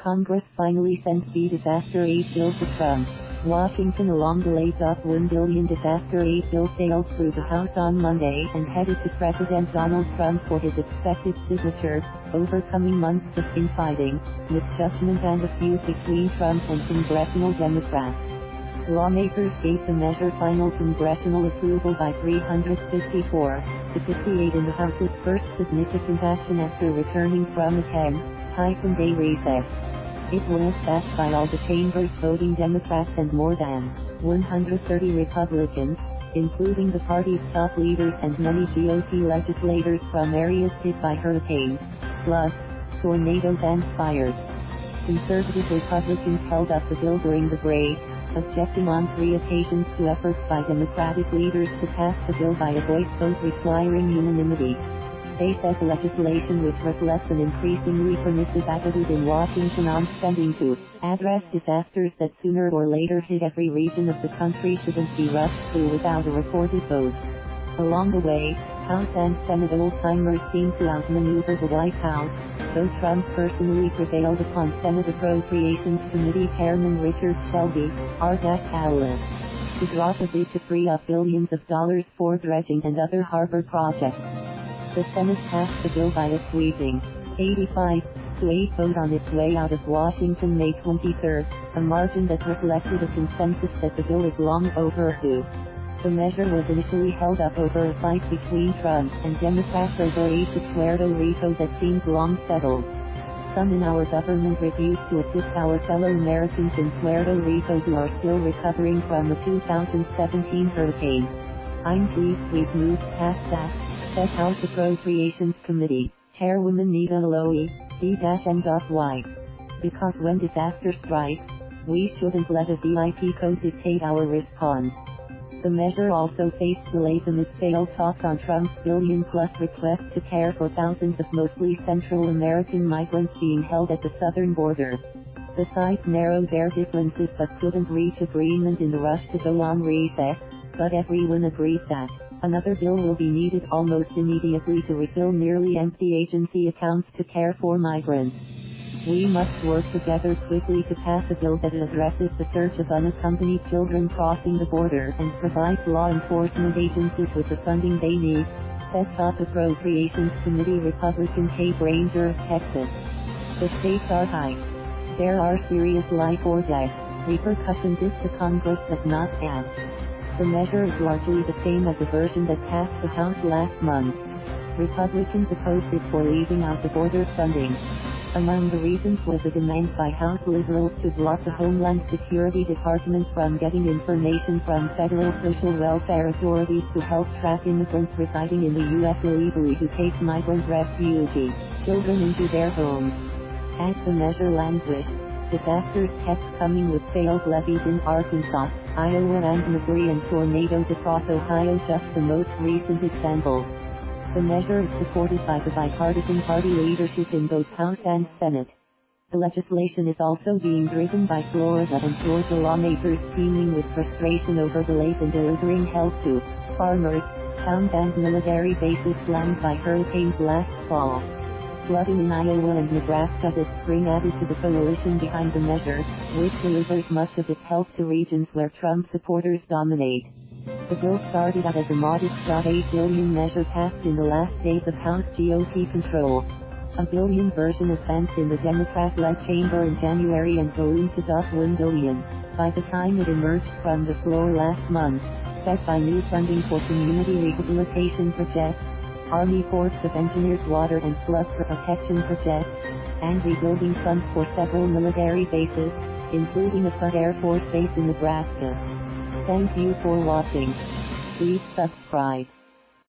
Congress finally sent the disaster aid bill to Trump. Washington, a long-delayed $1 billion disaster aid bill, sailed through the House on Monday and headed to President Donald Trump for his expected signature, overcoming months of infighting, misjudgment and a feud between Trump and congressional Democrats. Lawmakers gave the measure final congressional approval by 354 to 58 in the House's first significant action after returning from a 10-day recess. It was passed by all the chambers voting Democrats and more than 130 Republicans, including the party's top leaders and many GOP legislators from areas hit by hurricanes, floods, tornadoes and fires. Conservative Republicans held up the bill during the break, objecting on 3 occasions to efforts by Democratic leaders to pass the bill by a voice vote requiring unanimity. They said the legislation, which reflects an increasingly permissive attitude in Washington on spending to address disasters that sooner or later hit every region of the country, shouldn't be rushed through without a recorded vote. Along the way, House and Senate old-timers seemed to outmaneuver the White House, though Trump personally prevailed upon Senate Appropriations Committee Chairman Richard Shelby, R-Allen, to drop a bid to free up billions of dollars for dredging and other harbor projects. The Senate passed the bill by a sweeping 85-8 vote on its way out of Washington May 23, a margin that reflected a consensus that the bill is long overdue. The measure was initially held up over a fight between Trump and Democrats over aid to Puerto Rico that seemed long settled. Some in our government refused to assist our fellow Americans in Puerto Rico who are still recovering from the 2017 hurricane. I'm pleased we've moved past that, said House Appropriations Committee Chairwoman Nita, Lowey, D-N.Y. Because when disaster strikes, we shouldn't let a VIP code dictate our response. The measure also faced delays amidst failed talks on Trump's billion-plus request to care for thousands of mostly Central American migrants being held at the southern border. The sides narrowed their differences but couldn't reach agreement in the rush to go on recess, but everyone agrees that another bill will be needed almost immediately to refill nearly empty agency accounts to care for migrants. We must work together quickly to pass a bill that addresses the surge of unaccompanied children crossing the border and provides law enforcement agencies with the funding they need, said House Appropriations Committee Republican Granger of Texas. The stakes are high. There are serious life or death repercussions if the Congress does not act. The measure is largely the same as the version that passed the House last month. Republicans opposed it for leaving out the border funding. Among the reasons was a demand by House liberals to block the Homeland Security Department from getting information from federal social welfare authorities to help track immigrants residing in the U.S. illegally who take migrant refugee children into their homes. As the measure languished, disasters kept coming with failed levees in Arkansas, Iowa and Missouri and tornadoes across Ohio, just the most recent examples. The measure is supported by the bipartisan party leadership in both House and Senate. The legislation is also being driven by Florida and Georgia lawmakers teeming with frustration over delays in delivering help to farmers, towns and military bases slammed by hurricanes last fall. Flooding in Iowa and Nebraska this spring added to the coalition behind the measure, which delivers much of its help to regions where Trump supporters dominate. The bill started out as a modest $8 billion measure passed in the last days of House GOP control. A billion version advanced in the Democrat-led chamber in January and ballooned to $1 billion by the time it emerged from the floor last month, set by new funding for community rehabilitation projects, Army Corps of Engineers water and flood protection projects, and rebuilding funds for several military bases, including Offutt Air Force Base in Nebraska. Thank you for watching. Please subscribe.